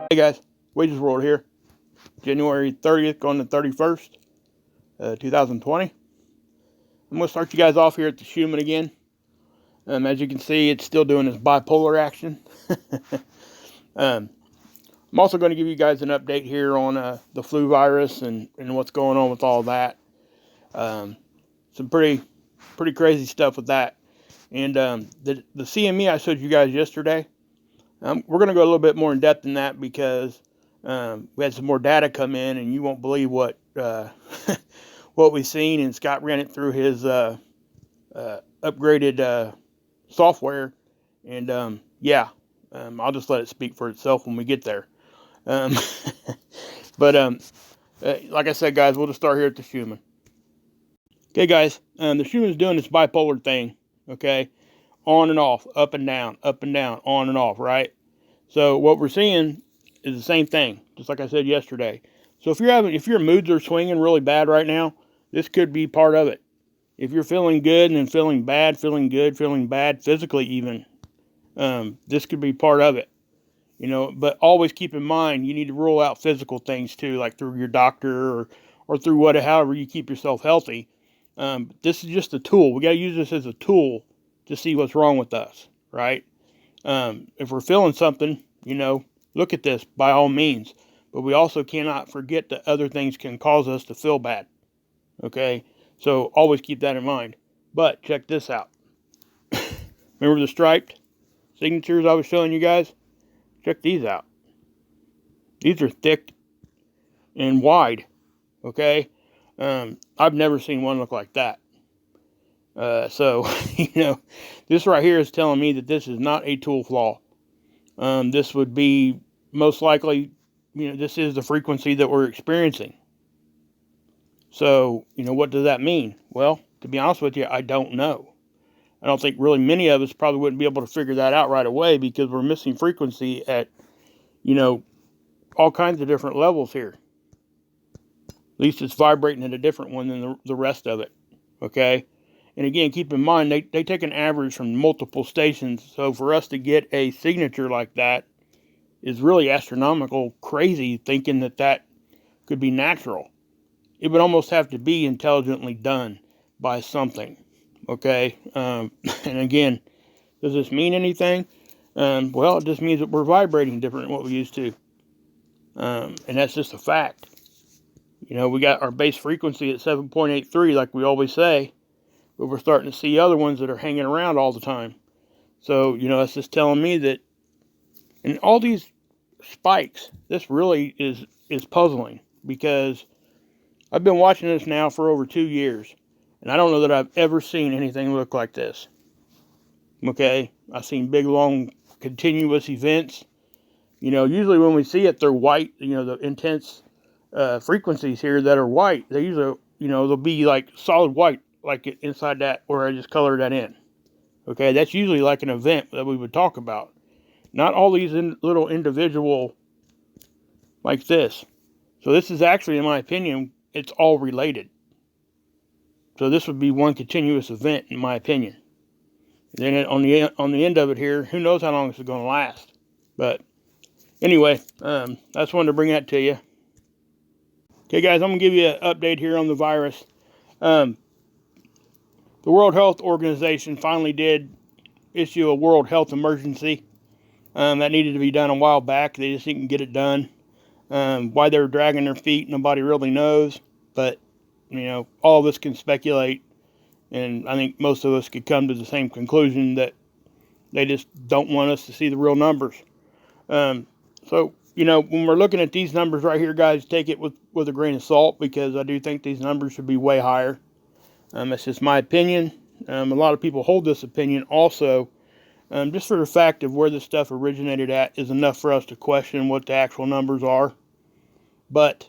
Hey guys, Wages World here. January 30th going to 31st, 2020. I'm going to start you guys off here at the Schumann again. As you can see, it's still doing its bipolar action. I'm also going to give you guys an update here on the flu virus and what's going on with all that. Some pretty crazy stuff with that. And the CME I showed you guys yesterday, we're going to go a little bit more in depth in that because we had some more data come in, and you won't believe what what we've seen. And Scott ran it through his upgraded software, and I'll just let it speak for itself when we get there. But like I said, guys, we'll just start here at the Schumann. Okay, guys, the Schumann's doing this bipolar thing. Okay, on and off, up and down, on and off, right? So what we're seeing is the same thing, just like I said yesterday. So if your moods are swinging really bad right now, this could be part of it. If you're feeling good and then feeling bad, feeling good, feeling bad, physically even, this could be part of it. But always keep in mind you need to rule out physical things too, like through your doctor or through however you keep yourself healthy. This is just a tool. We got to use this as a tool to see what's wrong with us, right? If we're feeling something, look at this by all means. But we also cannot forget that other things can cause us to feel bad. Okay? So always keep that in mind. But check this out. Remember the striped signatures I was showing you guys? Check these out. These are thick and wide. Okay? I've never seen one look like that. So, this right here is telling me that this is not a tool flaw. This would be most likely, this is the frequency that we're experiencing. So, what does that mean? Well, to be honest with you, I don't know. I don't think really many of us probably wouldn't be able to figure that out right away because we're missing frequency at, all kinds of different levels here. At least it's vibrating at a different one than the rest of it. Okay? And again, keep in mind, they take an average from multiple stations. So for us to get a signature like that is really astronomical, crazy, thinking that could be natural. It would almost have to be intelligently done by something. Okay? And again, does this mean anything? Well, it just means that we're vibrating different than what we used to. And that's just a fact. We got our base frequency at 7.83, like we always say. But we're starting to see other ones that are hanging around all the time. So, that's just telling me that, and all these spikes, this really is puzzling because I've been watching this now for over 2 years, and I don't know that I've ever seen anything look like this. Okay? I've seen big, long, continuous events. Usually when we see it, they're white, the intense frequencies here that are white, they usually, they'll be like solid white, like inside that where I just colored that in. Okay, that's usually like an event that we would talk about. Not all these little individual like this. So this is actually, in my opinion, it's all related. So this would be one continuous event, in my opinion. And then on the end of it here, who knows how long this is going to last. But anyway, I just wanted to bring that to you. Okay, guys, I'm going to give you an update here on the virus. The World Health Organization finally did issue a World Health Emergency. That needed to be done a while back. They just didn't get it done. Why they were dragging their feet, nobody really knows. But, all of us can speculate. And I think most of us could come to the same conclusion that they just don't want us to see the real numbers. So, when we're looking at these numbers right here, guys, take it with a grain of salt because I do think these numbers should be way higher. That's just my opinion. A lot of people hold this opinion also. Just for the fact of where this stuff originated at is enough for us to question what the actual numbers are. But,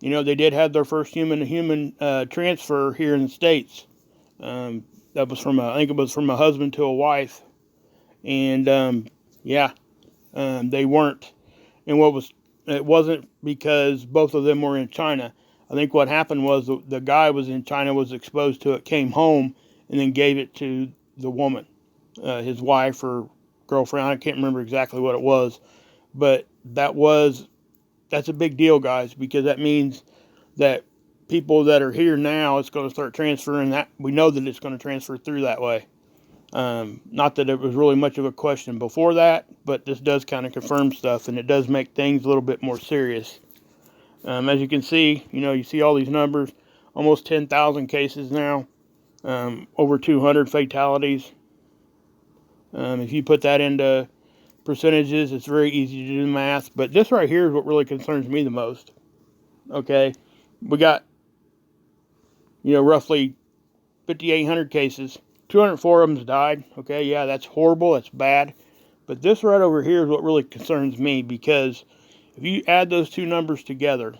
they did have their first human-to-human transfer here in the States. That was I think it was from a husband to a wife. And, they weren't. And it wasn't because both of them were in China. I think what happened was the guy was in China, was exposed to it, came home, and then gave it to the woman, his wife or girlfriend. I can't remember exactly what it was. but that's a big deal, guys, because that means that people that are here now, it's going to start transferring. That we know that it's going to transfer through that way. Not that it was really much of a question before that, but this does kind of confirm stuff, and it does make things a little bit more serious. As you can see, you see all these numbers, almost 10,000 cases now, over 200 fatalities. If you put that into percentages, it's very easy to do the math, but this right here is what really concerns me the most. Okay, we got, roughly 5,800 cases. 204 of them died. Okay, yeah, that's horrible. That's bad. But this right over here is what really concerns me, because if you add those two numbers together,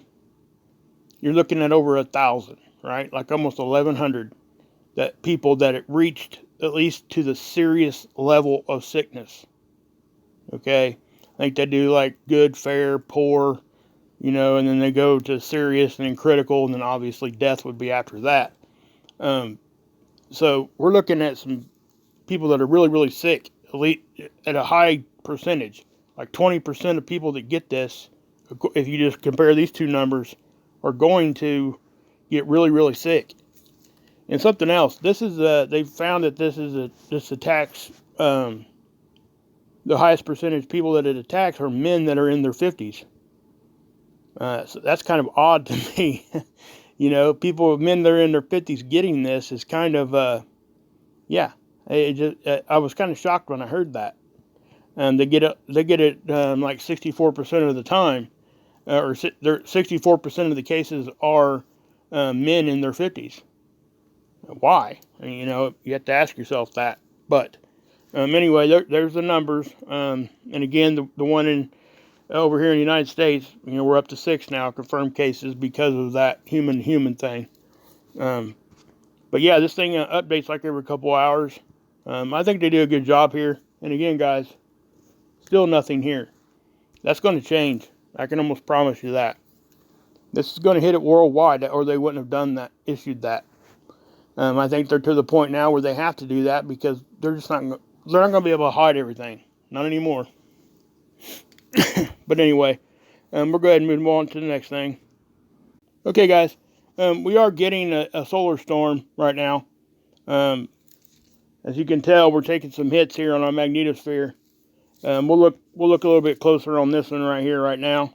you're looking at over 1,000, right? Like almost 1,100 that people that it reached at least to the serious level of sickness. Okay, I think they do like good, fair, poor, and then they go to serious and then critical, and then obviously death would be after that. So we're looking at some people that are really, really sick, at a high percentage. Like 20% of people that get this, if you just compare these two numbers, are going to get really, really sick. And something else, they found that this attacks, the highest percentage of people that it attacks are men that are in their 50s. So that's kind of odd to me. Men that are in their 50s getting this is kind of, yeah. I was kind of shocked when I heard that. They get it like 64% of the time, or 64% of the cases are men in their 50s. Why? You have to ask yourself that. But anyway, there's the numbers. And again, the one over here in the United States, we're up to 6 now confirmed cases because of that human thing. But yeah, this thing updates like every couple hours. I think they do a good job here. And again, guys, still nothing here. That's going to change. I can almost promise you that. This is going to hit it worldwide, or they wouldn't have issued that. I think they're to the point now where they have to do that, because they're not going to be able to hide everything. Not anymore. But anyway, we'll go ahead and move on to the next thing. Okay, guys, we are getting a solar storm right now. As you can tell, we're taking some hits here on our magnetosphere. We'll look a little bit closer on this one right here, right now.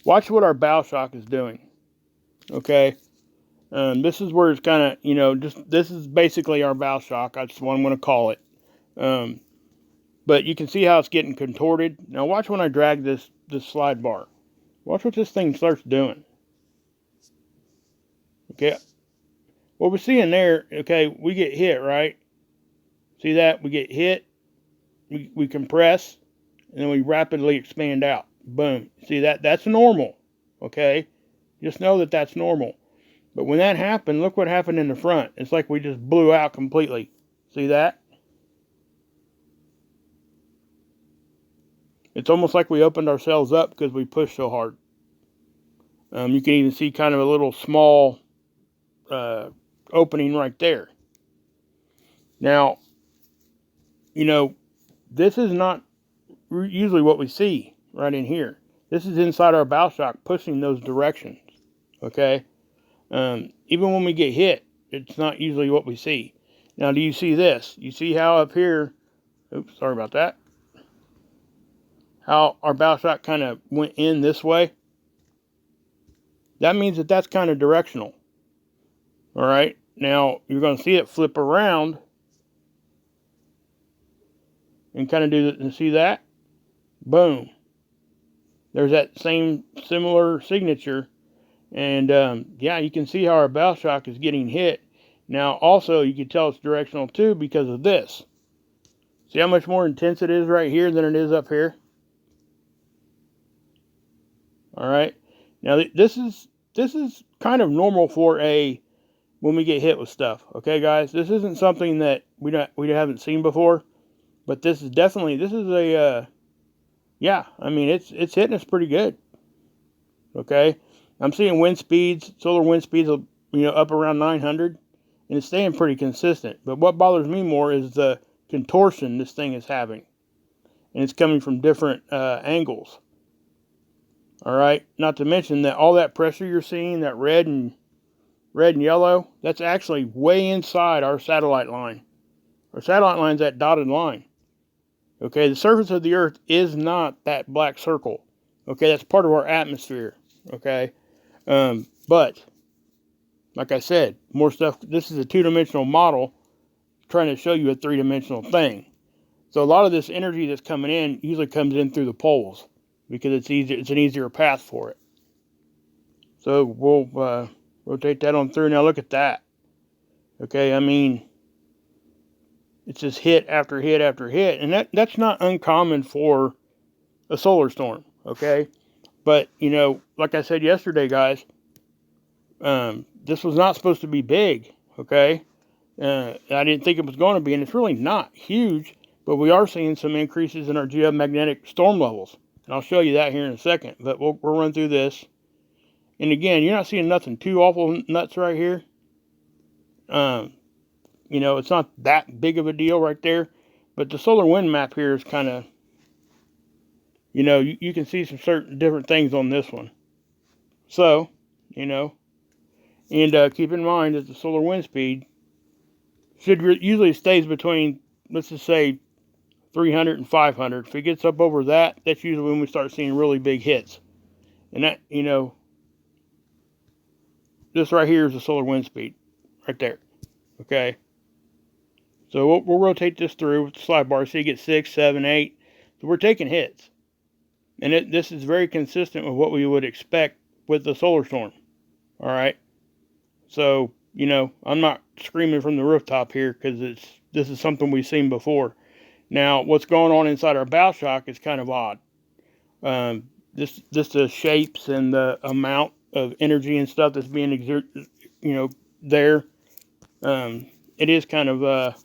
Watch what our bow shock is doing. Okay, this is where it's kind of, this is basically our bow shock. That's what I'm going to call it. But you can see how it's getting contorted. Now watch when I drag this slide bar. Watch what this thing starts doing. Okay, what we're seeing there, okay, we get hit, right? See that? We get hit, we compress, and then we rapidly expand out. Boom. See that? That's normal, okay? Just know that that's normal. But when that happened, look what happened in the front. It's like we just blew out completely. See that? It's almost like we opened ourselves up because we pushed so hard. You can even see kind of a little small opening right there. Now, this is not usually what we see right in here. This is inside our bow shock pushing those directions. Okay? Even when we get hit, it's not usually what we see. Now, do you see this? You see how up here, oops, sorry about that, how our bow shock kind of went in this way? That means that that's kind of directional. All right? Now, you're going to see it flip around and kind of do that, and see that? Boom. There's that same similar signature. And yeah, you can see how our bow shock is getting hit. Now, also, you can tell it's directional too because of this. See how much more intense it is right here than it is up here? All right. Now, this is kind of normal for when we get hit with stuff. Okay, guys? This isn't something that we haven't seen before. But this is a, yeah, I mean, it's hitting us pretty good. Okay? I'm seeing solar wind speeds, up around 900, and it's staying pretty consistent. But what bothers me more is the contortion this thing is having. and it's coming from different angles. All right, not to mention that all that pressure you're seeing, that red and yellow, that's actually way inside our satellite line. Our satellite line's that dotted line. Okay, the surface of the Earth is not that black circle. Okay, that's part of our atmosphere. Okay, but like I said, more stuff. This is a two-dimensional model trying to show you a three-dimensional thing. So a lot of this energy that's coming in usually comes in through the poles because it's easier. It's an easier path for it. So we'll rotate that on through. Now look at that. Okay, I mean, it's just hit after hit after hit, and that's not uncommon for a solar storm. Okay, but like I said yesterday, guys, this was not supposed to be big. Okay, I didn't think it was going to be, and it's really not huge. But we are seeing some increases in our geomagnetic storm levels, and I'll show you that here in a second. But we'll run through this. And again, you're not seeing nothing too awful nuts right here. It's not that big of a deal right there. But the solar wind map here is kind of, you can see some certain different things on this one. So, and keep in mind that the solar wind speed usually stays between, let's just say, 300 and 500. If it gets up over that, that's usually when we start seeing really big hits. And that, this right here is the solar wind speed, right there. Okay. So we'll rotate this through with the slide bar so you get 6, 7, 8. So we're taking hits. And this is very consistent with what we would expect with the solar storm. All right. So, I'm not screaming from the rooftop here because this is something we've seen before. Now, what's going on inside our bow shock is kind of odd. The shapes and the amount of energy and stuff that's being exerted, there. It is kind of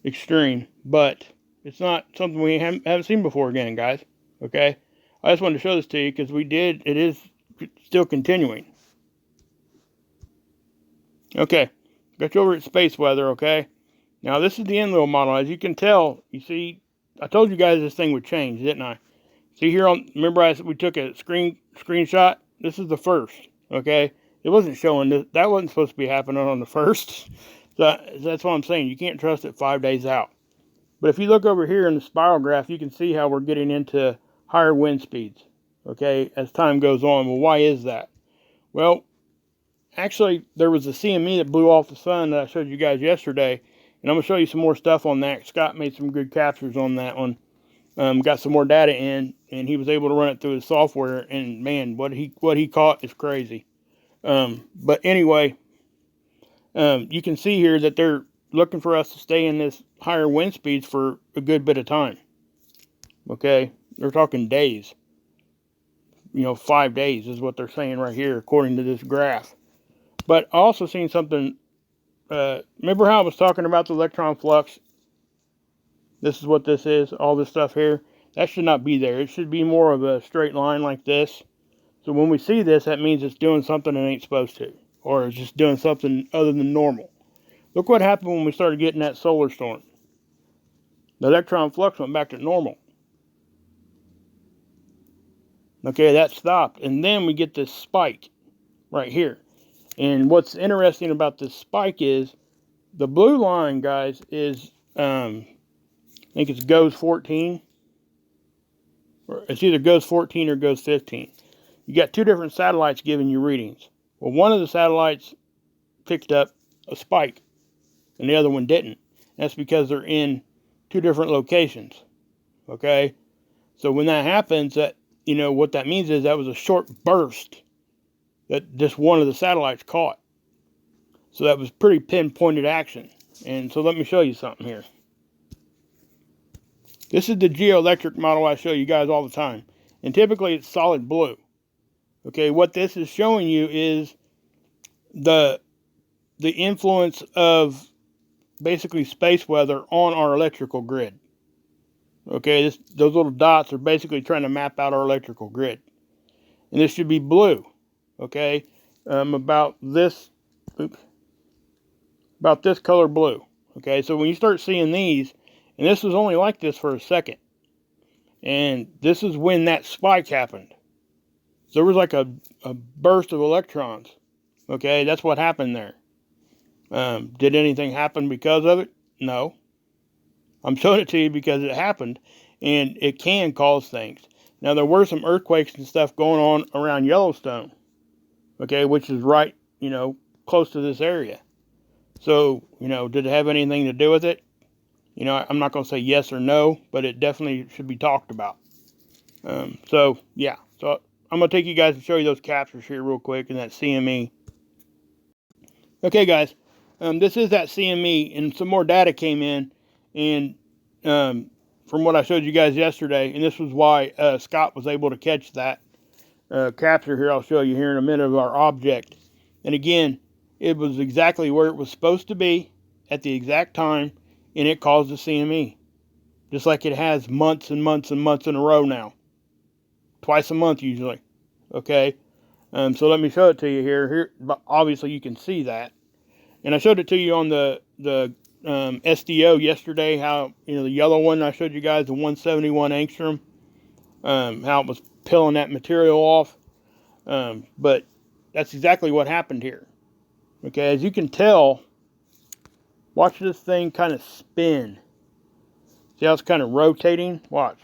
extreme, but it's not something we haven't seen before again, guys. Okay? I just wanted to show this to you because it is still continuing. Okay, got you over at space weather, okay? Now, this is the Enlil model. As you can tell, you see, I told you guys this thing would change, didn't I? See here remember we took a screenshot? This is the first, okay? It wasn't showing this. That wasn't supposed to be happening on the first. So that's what I'm saying. You can't trust it 5 days out. But if you look over here in the spiral graph, you can see how we're getting into higher wind speeds, okay, as time goes on. Well, why is that? Well, actually, there was a CME that blew off the sun that I showed you guys yesterday, and I'm going to show you some more stuff on that. Scott made some good captures on that one. Got some more data in, and he was able to run it through his software, and man, what he caught is crazy. But anyway, you can see here that they're looking for us to stay in this higher wind speeds for a good bit of time. Okay, they're talking days. 5 days is what they're saying right here, according to this graph. But I also seen something. Remember how I was talking about the electron flux? This is what this is, all this stuff here. That should not be there. It should be more of a straight line like this. So when we see this, that means it's doing something it ain't supposed to. Or it's just doing something other than normal. Look what happened when we started getting that solar storm. The electron flux went back to normal. Okay, that stopped. And then we get this spike right here. And what's interesting about this spike is the blue line, guys, is, I think it's GOES 14. Or it's either GOES 14 or GOES 15. You got two different satellites giving you readings. Well, one of the satellites picked up a spike, and the other one didn't. That's because they're in two different locations. Okay? So when that happens, that what that means is that was a short burst that just one of the satellites caught. So that was pretty pinpointed action. And so let me show you something here. This is the geoelectric model I show you guys all the time. And typically it's solid blue. Okay, what this is showing you is the influence of basically space weather on our electrical grid. Okay, those little dots are basically trying to map out our electrical grid. And this should be blue. Okay, about this color blue. Okay, so when you start seeing these, And this was only like this for a second. And this is when that spike happened. So there was like a burst of electrons. Okay, that's what happened there. Did anything happen because of it? No. I'm showing it to you because it happened, and it can cause things. Now, there were some earthquakes and stuff going on around Yellowstone, okay, which is right, close to this area. So, did it have anything to do with it? I'm not going to say yes or no, but it definitely should be talked about. Yeah. So, I'm going to take you guys and show you those captures here real quick and that CME. Okay, guys. This is that CME, and some more data came in, and from what I showed you guys yesterday, and this was why Scott was able to catch that capture here. I'll show you here in a minute of our object. And again, it was exactly where it was supposed to be at the exact time, and it caused the CME. Just like it has months and months and months in a row now. Twice a month usually. Okay? So let me show it to you here. Here, obviously you can see that. And I showed it to you on the SDO yesterday, how, the yellow one I showed you guys, the 171 angstrom, how it was peeling that material off. But that's exactly what happened here. Okay, as you can tell, watch this thing kind of spin. See how it's kind of rotating? Watch.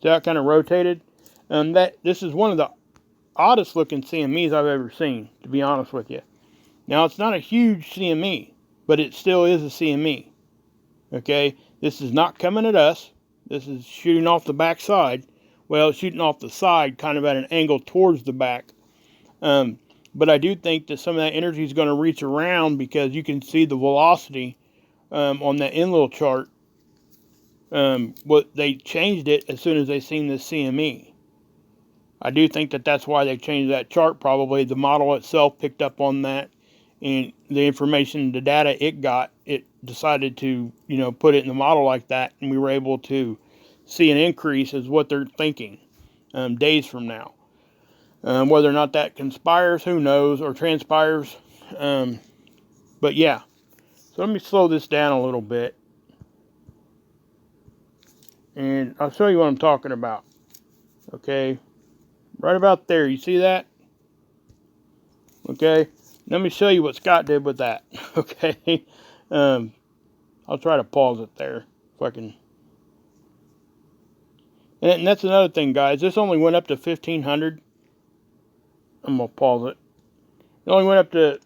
See how it kind of rotated? This is one of the oddest looking CMEs I've ever seen, to be honest with you. Now, it's not a huge CME, but it still is a CME. Okay, this is not coming at us. This is shooting off the back side. Well, it's shooting off the side, kind of at an angle towards the back. But I do think that some of that energy is going to reach around, because you can see the velocity on that Enlil chart. They changed it as soon as they seen this CME. I do think that that's why they changed that chart. Probably the model itself picked up on that, and the information, the data it got, it decided to, put it in the model like that, and we were able to see an increase is what they're thinking days from now. Whether or not that conspires, who knows, or transpires. But yeah, so let me slow this down a little bit, and I'll show you what I'm talking about. Okay, right about there, you see that? Okay, let me show you what Scott did with that. Okay, I'll try to pause it there if I can. And that's another thing, guys. This only went up to 1500. I'm gonna pause it. It only went up to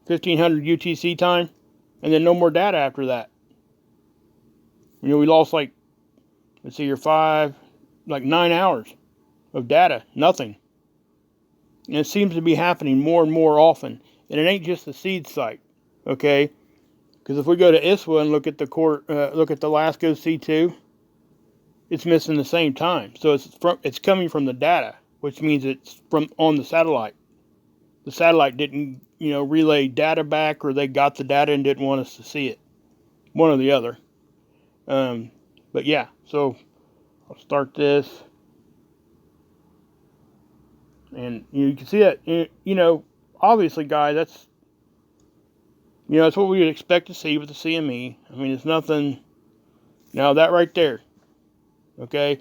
1500 UTC time, and then no more data after that. We lost let's see here, 9 hours of data, nothing. And it seems to be happening more and more often. And it ain't just the seed site, okay? Because if we go to ISWA and look at the LASCO C2, it's missing the same time. So it's coming from the data, which means it's from on the satellite. The satellite didn't, relay data back, or they got the data and didn't want us to see it. One or the other. But yeah, so I'll start this. And you can see that, obviously, guys, that's what we would expect to see with the CME. I mean, it's nothing. Now, that right there. Okay,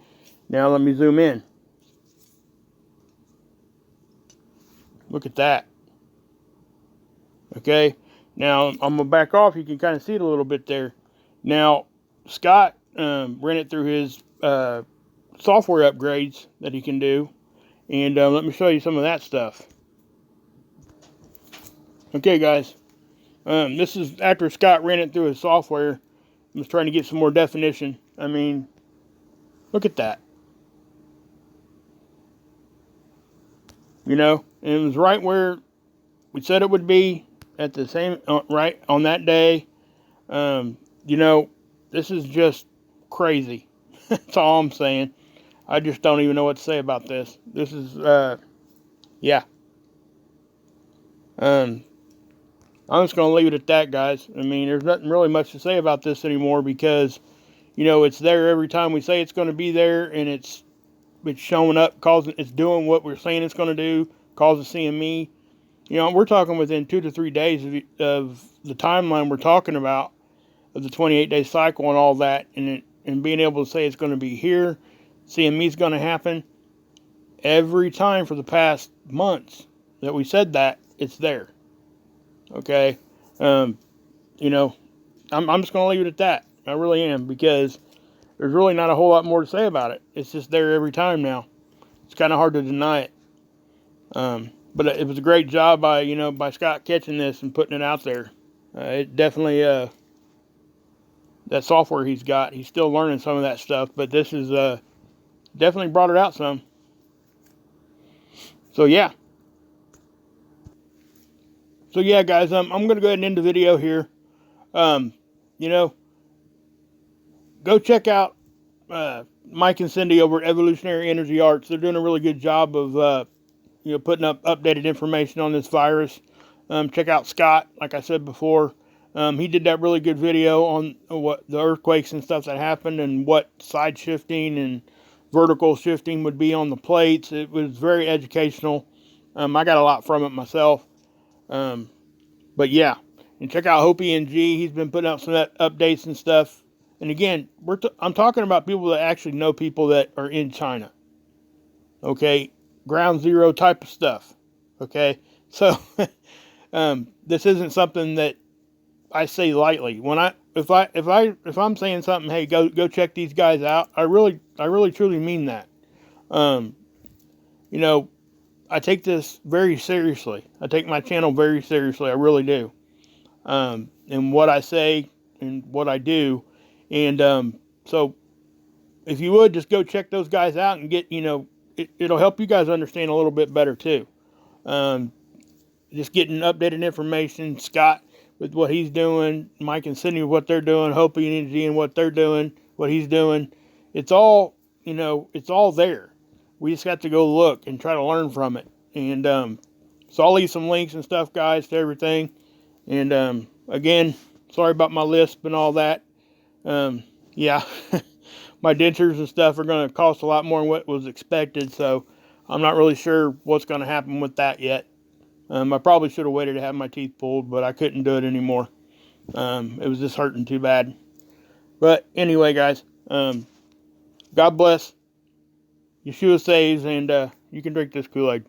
now let me zoom in. Look at that. Okay, now I'm going to back off. You can kind of see it a little bit there. Now, Scott ran it through his software upgrades that he can do. And let me show you some of that stuff. Okay, guys. This is after Scott ran it through his software. I'm just trying to get some more definition. I mean, look at that. And it was right where we said it would be at the same, right on that day. This is just crazy. That's all I'm saying. I just don't even know what to say about this. This is, yeah. I'm just going to leave it at that, guys. I mean, there's nothing really much to say about this anymore, because, it's there every time we say it's going to be there, and it's showing up, it's doing what we're saying it's going to do, causing CME. We're talking within 2 to 3 days of the timeline we're talking about, of the 28-day cycle and all that, and being able to say it's going to be here, CME is going to happen. Every time for the past months that we said that, it's there. Okay? Um, you know, I'm just going to leave it at that. I really am, because there's really not a whole lot more to say about it. It's just there every time now. It's kind of hard to deny it. But it was a great job by Scott catching this and putting it out there. It definitely, that software he's got, he's still learning some of that stuff, but this is definitely brought it out some. So yeah. So yeah, guys, I'm going to go ahead and end the video here. Um, you know, go check out Mike and Cindy over at Evolutionary Energy Arts. They're doing a really good job of putting up updated information on this virus. Check out Scott, like I said before. He did that really good video on what the earthquakes and stuff that happened, and what side shifting and vertical shifting would be on the plates. It was very educational. I got a lot from it myself. But yeah, and check out Hopi and G. He's been putting out some updates and stuff. And again, I'm talking about people that actually know people that are in China. Okay, ground zero type of stuff. Okay, so this isn't something that I say lightly. If I'm saying something, hey, go check these guys out. I really truly mean that. Um, you know, I take this very seriously. I take my channel very seriously. I really do. And what I say and what I do, and so if you would just go check those guys out and get, it'll help you guys understand a little bit better too. Um, just getting updated information. Scott with what he's doing, Mike and Cindy with what they're doing, Hopi and Energy and what they're doing, what he's doing. It's all, it's all there. We just got to go look and try to learn from it. And so I'll leave some links and stuff, guys, to everything. And again, sorry about my lisp and all that. Yeah, my dentures and stuff are going to cost a lot more than what was expected, so I'm not really sure what's going to happen with that yet. I probably should have waited to have my teeth pulled, but I couldn't do it anymore. It was just hurting too bad. But anyway, guys, God bless. Yeshua saves, and you can drink this Kool-Aid.